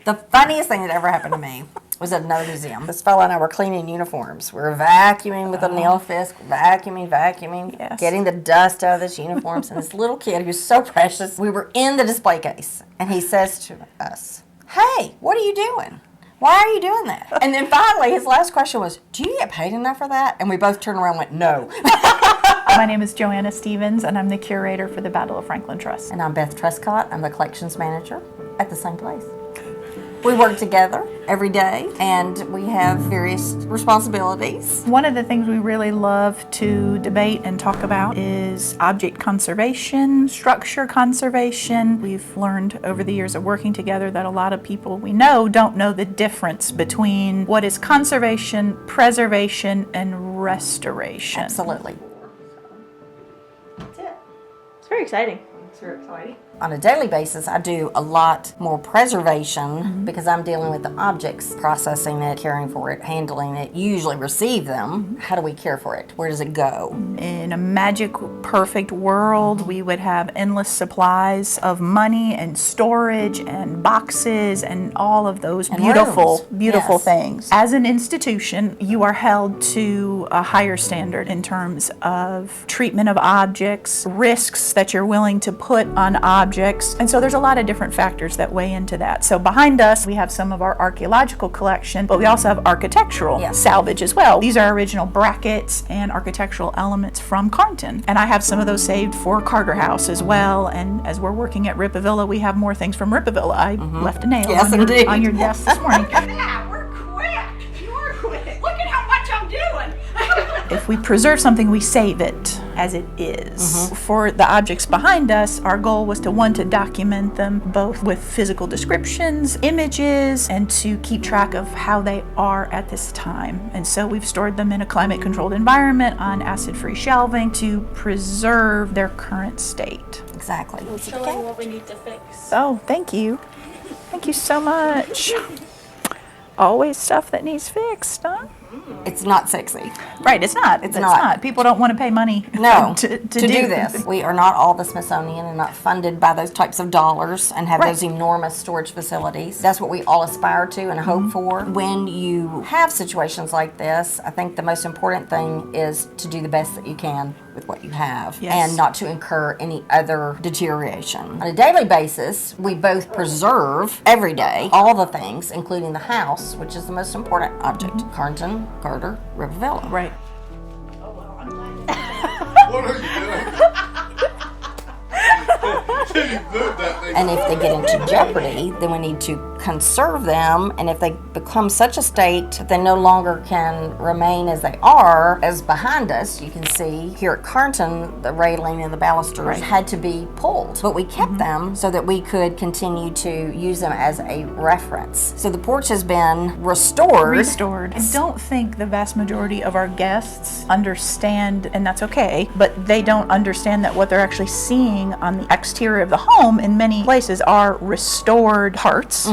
The funniest thing that ever happened to me was at another museum. This fellow and I were cleaning uniforms. We were vacuuming with a nail fisk, vacuuming, Yes. getting the dust out of this uniforms. And this little kid who's so precious, we were in the display case. And he says to us, "Hey, what are you doing? Why are you doing that?" And then finally, his last question was, "Do you get paid enough for that?" And we both turned around and went, "No." My name is Joanna Stephens, and I'm the curator for the Battle of Franklin Trust. And I'm Beth Trescott. I'm the collections manager at the same place. We work together every day, and we have various responsibilities. One of the things we really love to debate and talk about is object conservation, structure conservation. We've learned over the years of working together that a lot of people we know don't know the difference between what is conservation, preservation, and restoration. Absolutely. That's it. It's very exciting. It's very exciting. On a daily basis, I do a lot more preservation because I'm dealing with the objects, processing it, caring for it, handling it, usually receive them. How do we care for it? Where does it go? In a magic, perfect world, we would have endless supplies of money and storage and boxes and all of those And beautiful rooms. Yes. things. As an institution, you are held to a higher standard in terms of treatment of objects, risks that you're willing to put on objects. And so there's a lot of different factors that weigh into that. So behind us, we have some of our archaeological collection, but we also have architectural salvage as well. These are original brackets and architectural elements from Carnton. And I have some of those saved for Carter House as well. And as we're working at Rippavilla, we have more things from Rippavilla. I left a nail on your desk this morning. Yeah, we're quick. You're quick. Look at how much I'm doing. If we preserve something, we save it as it is. For the objects behind us, our goal was to document them both with physical descriptions, images, and to keep track of how they are at this time. And so we've stored them in a climate-controlled environment on acid-free shelving to preserve their current state. Exactly. Showing what we need to fix. Oh, thank you. Thank you so much. Always stuff that needs fixed, huh? It's not sexy. Right, it's not. It's not. People don't want to pay money to do this. We are not all the Smithsonian and not funded by those types of dollars and have those enormous storage facilities. That's what we all aspire to and hope for. When you have situations like this, I think the most important thing is to do the best that you can with what you have and not to incur any other deterioration. On a daily basis, we both preserve every day all the things, including the house, which is the most important object. Carnton, Carter, Rivervilla. Right. What are you doing? You moved that thing. And if they get into jeopardy, then we need to conserve them. And if they become such a state that they no longer can remain as they are, as behind us, you can see here at Carnton, the railing and the balusters had to be pulled. But we kept them so that we could continue to use them as a reference. So the porch has been restored. I don't think the vast majority of our guests understand, and that's okay, but they don't understand that what they're actually seeing on the exterior of the home in many places are restored parts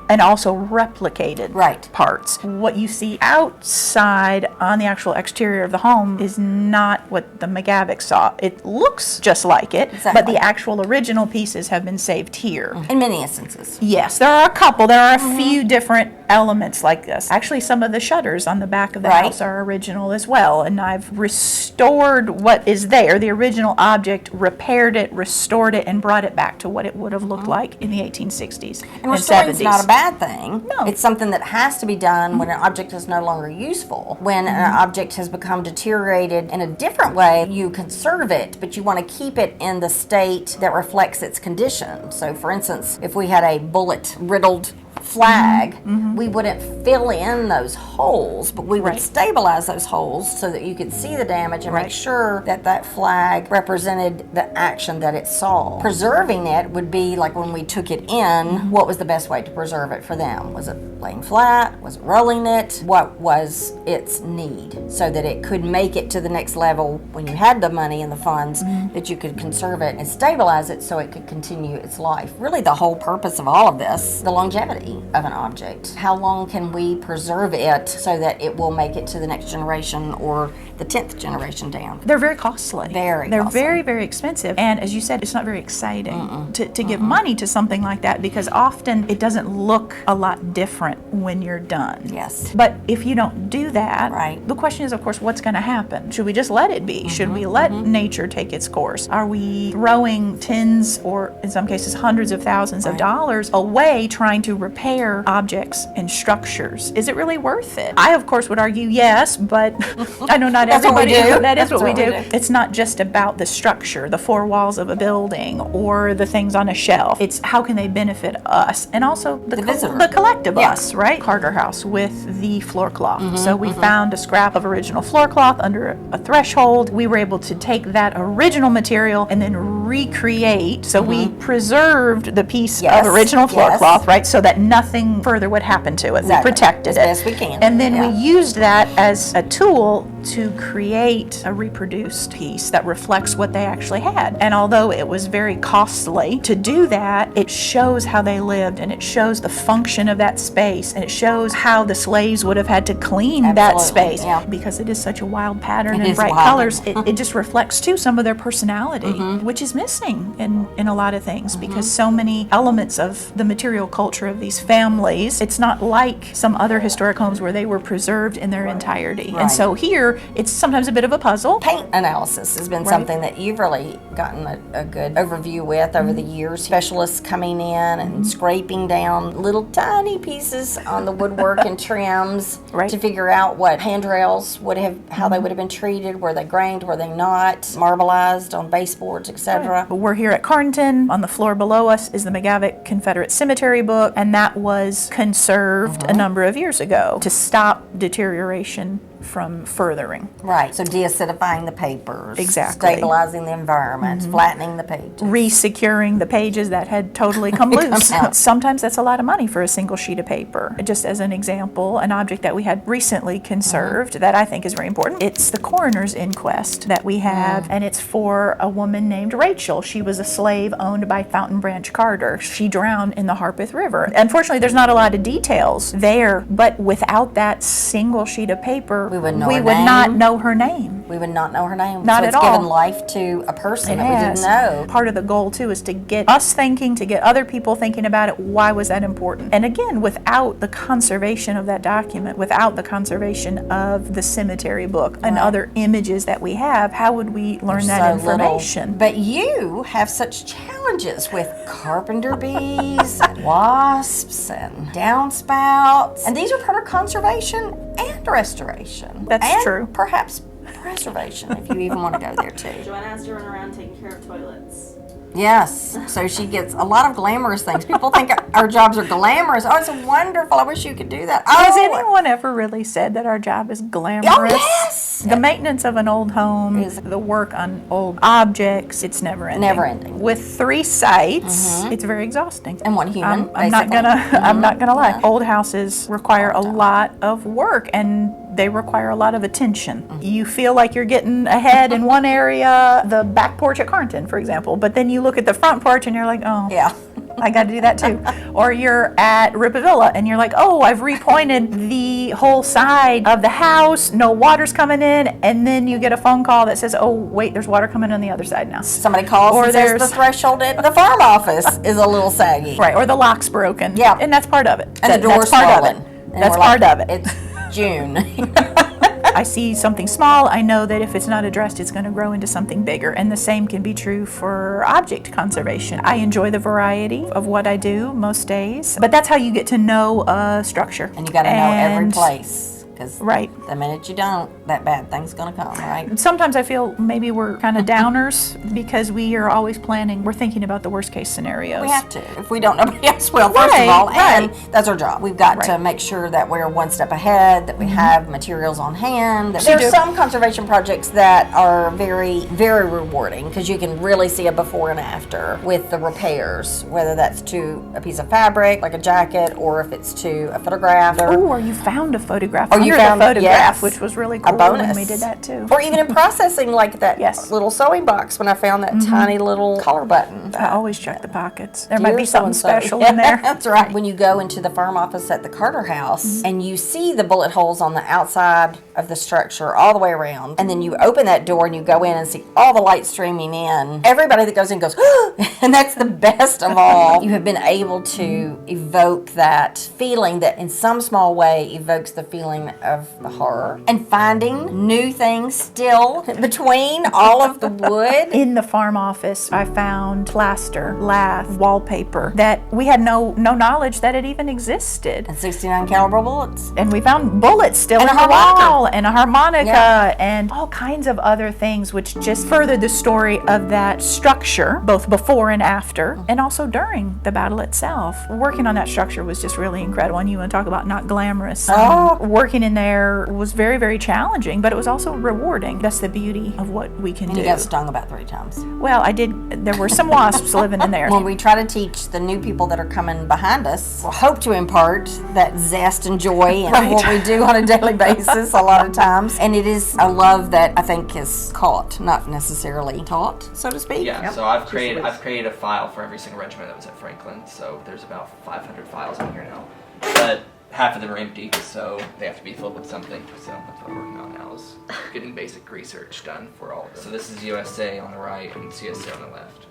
and also replicated parts. What you see outside on the actual exterior of the home is not what the McGavick saw. It looks just like it, but the actual original pieces have been saved here. In many instances. Yes, there are a couple. There are a few different elements like this. Actually, some of the shutters on the back of the house are original as well, and I've restored what is there, the original object, repaired it, restored it, and brought it back to what it would have looked like in the 1860s and restoring 70s. is not a bad thing. No. It's something that has to be done when an object is no longer useful. When an object has become deteriorated in a different way, you conserve it, but you want to keep it in the state that reflects its condition. So, for instance, if we had a bullet-riddled flag, we wouldn't fill in those holes, but we would stabilize those holes so that you could see the damage and make sure that that flag represented the action that it saw. Preserving it would be like when we took it in, what was the best way to preserve it for them? Was it laying flat? Was it rolling it? What was its need so that it could make it to the next level when you had the money and the funds that you could conserve it and stabilize it so it could continue its life? Really the whole purpose of all of this, the longevity. of an object? How long can we preserve it so that it will make it to the next generation or the 10th generation down? They're very costly. They're costly. Very, very expensive. And as you said, it's not very exciting to give money to something like that, because often it doesn't look a lot different when you're done. Yes. But if you don't do that, right, the question is, of course, what's going to happen? Should we just let it be? Should we let nature take its course? Are we throwing tens or in some cases hundreds of thousands of dollars away trying to repair objects and structures? Is it really worth it? I, of course, would argue yes, but I know not everybody. That is what we do. It's not just about the structure, the four walls of a building, or the things on a shelf. It's how can they benefit us, and also the collective us, right? Carter House with the floor cloth. So we found a scrap of original floor cloth under a threshold. We were able to take that original material and then recreate. So we preserved the piece of original floor cloth, right? So that nothing further would happen to it. We protected it as best we can. And then we used that as a tool to create a reproduced piece that reflects what they actually had. And although it was very costly to do that, it shows how they lived, and it shows the function of that space, and it shows how the slaves would have had to clean that space. Because it is such a wild pattern and bright colors, it just reflects too some of their personality, which is missing in a lot of things, because so many elements of the material culture of these families, it's not like some other historic homes where they were preserved in their entirety. And so here, it's sometimes a bit of a puzzle. Paint analysis has been something that you've really gotten a good overview with over the years. Specialists coming in and scraping down little tiny pieces on the woodwork and trims to figure out what handrails would have, how they would have been treated. Were they grained? Were they not? Marbleized on baseboards, etc. We're here at Carnton. On the floor below us is the McGavick Confederate Cemetery book, and that was conserved a number of years ago to stop deterioration from furthering. Right, so deacidifying the papers, exactly, stabilizing the environment, flattening the pages, resecuring the pages that had totally come loose. Sometimes that's a lot of money for a single sheet of paper. Just as an example, an object that we had recently conserved that I think is very important, it's the coroner's inquest that we have, and it's for a woman named Rachel. She was a slave owned by Fountain Branch Carter. She drowned in the Harpeth River. Unfortunately, there's not a lot of details there, but without that single sheet of paper, we would not know her name. We would not know her name. Not so at it's all. Given life to a person that we didn't know. Part of the goal too is to get us thinking, to get other people thinking about it. Why was that important? And again, without the conservation of that document, without the conservation of the cemetery book and other images that we have, how would we learn that information? But you have such challenges with carpenter bees, wasps, and downspouts, and these are part of conservation and restoration. That's true. Perhaps preservation, if you even want to go there too. Joanna has to run around taking care of toilets. Yes, so she gets a lot of glamorous things. People think our jobs are glamorous. Oh, it's wonderful. I wish you could do that. Has anyone ever really said that our job is glamorous? Oh, yes! The maintenance of an old home, the work on old objects, it's never ending. Never ending. With 3 sites, it's very exhausting. And 1 human, I'm not gonna lie. Old houses require a lot of work, and they require a lot of attention. You feel like you're getting ahead in one area, the back porch at Carnton, for example, but then you look at the front porch and you're like, oh, yeah, I got to do that too. Or you're at Ripavilla and you're like, oh, I've repointed the whole side of the house, no water's coming in, and then you get a phone call that says, oh, wait, there's water coming on the other side now. Somebody calls and says the threshold at the farm office is a little saggy. Right, or the lock's broken. Yeah. And that's part of it. And the door's fallen. That's part of it. It's June. I see something small, I know that if it's not addressed, it's going to grow into something bigger. And the same can be true for object conservation. I enjoy the variety of what I do most days, but that's how you get to know a structure. And you got to know every place. Because right, the minute you don't, that bad thing's going to come, right? Sometimes I feel maybe we're kind of downers because we are always planning, we're thinking about the worst case scenarios. We have to. If we don't, nobody else will, first of all, and that's our job. We've got to make sure that we're one step ahead, that we have materials on hand. There's some conservation projects that are very, very rewarding because you can really see a before and after with the repairs, whether that's to a piece of fabric, like a jacket, or if it's to a photograph. Or you found a photograph. Or under the found, photograph, yes, which was really a cool bonus. when we did that too. Or even in processing, like that Yes. little sewing box when I found that tiny little collar button. I always check the pockets. There Dear might be something so-and-so. special in there. That's right. When you go into the farm office at the Carter House and you see the bullet holes on the outside of the structure all the way around, and then you open that door and you go in and see all the light streaming in, everybody that goes in goes, and that's the best of all. You have been able to evoke that feeling that in some small way evokes the feeling of the horror. And finding new things still between all of the wood. In the farm office, I found plaster, lath, wallpaper that we had no knowledge that it even existed. And 69 caliber bullets. And we found bullets still And in a the harmonica. wall, and a harmonica, Yeah. and all kinds of other things, which just furthered the story of that structure, both before and after, and also during the battle itself. Working on that structure was just really incredible. And you want to talk about not glamorous. Working in there was very, very challenging, but it was also rewarding. That's the beauty of what we can And do. you got stung about 3 times. Well, I did. There were some wasps living in there. When we try to teach the new people that are coming behind us, we'll hope to impart that zest and joy in what we do on a daily basis a lot of times. And it is a love that I think is caught, not necessarily taught, so to speak. Yeah, so I've created a file for every single regiment that was at Franklin, so there's about 500 files on here now. But half of them are empty, so they have to be filled with something. So that's what we're working on now, is getting basic research done for all of them. So this is USA on the right and CSA on the left.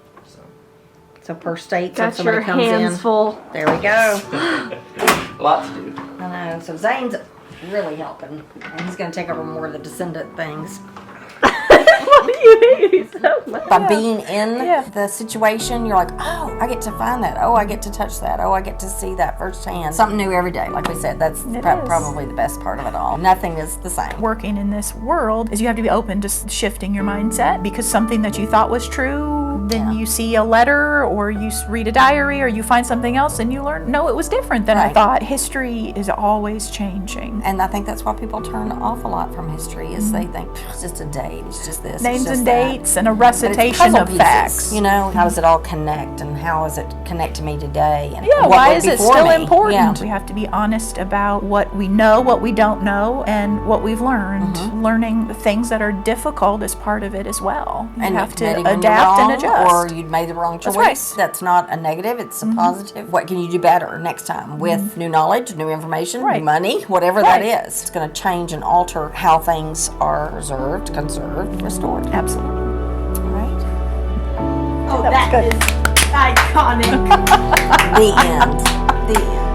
So per state, so if Got somebody your comes hands in, full. there we go. Lots to do. I know. So Zane's really helping, and he's going to take over more of the descendant things. What do you hate so much? By being in Yeah. the situation, you're like, oh, I get to find that. Oh, I get to touch that. Oh, I get to see that firsthand. Something new every day. Like we said, that's It is. probably the best part of it all. Nothing is the same. Working in this world is you have to be open to shifting your mindset, because something that you thought was true, then you see a letter or you read a diary or you find something else and you learn, no, it was different than I Right. thought. History is always changing. And I think that's why people turn off a lot from history, is they think it's just a date, it's just this, Names it's just and that. dates and a But it's recitation puzzle of pieces, facts. You know, how does it all connect, and how does it connect to me today? And Yeah, what why went is it before still me? important? Yeah. We have to be honest about what we know, what we don't know, and what we've learned. Mm-hmm. Learning the things that are difficult is part of it as well. You And have to admitting when you're adapt and wrong, adjust. or you made the wrong choice. That's right. That's not a negative, it's a positive. What can you do better next time with new knowledge, new information, Right. new money, whatever Right. that is? It's going to change and alter how things are preserved, conserved, restored. Absolutely. Right? Oh, That was that good. is iconic. The end. The end.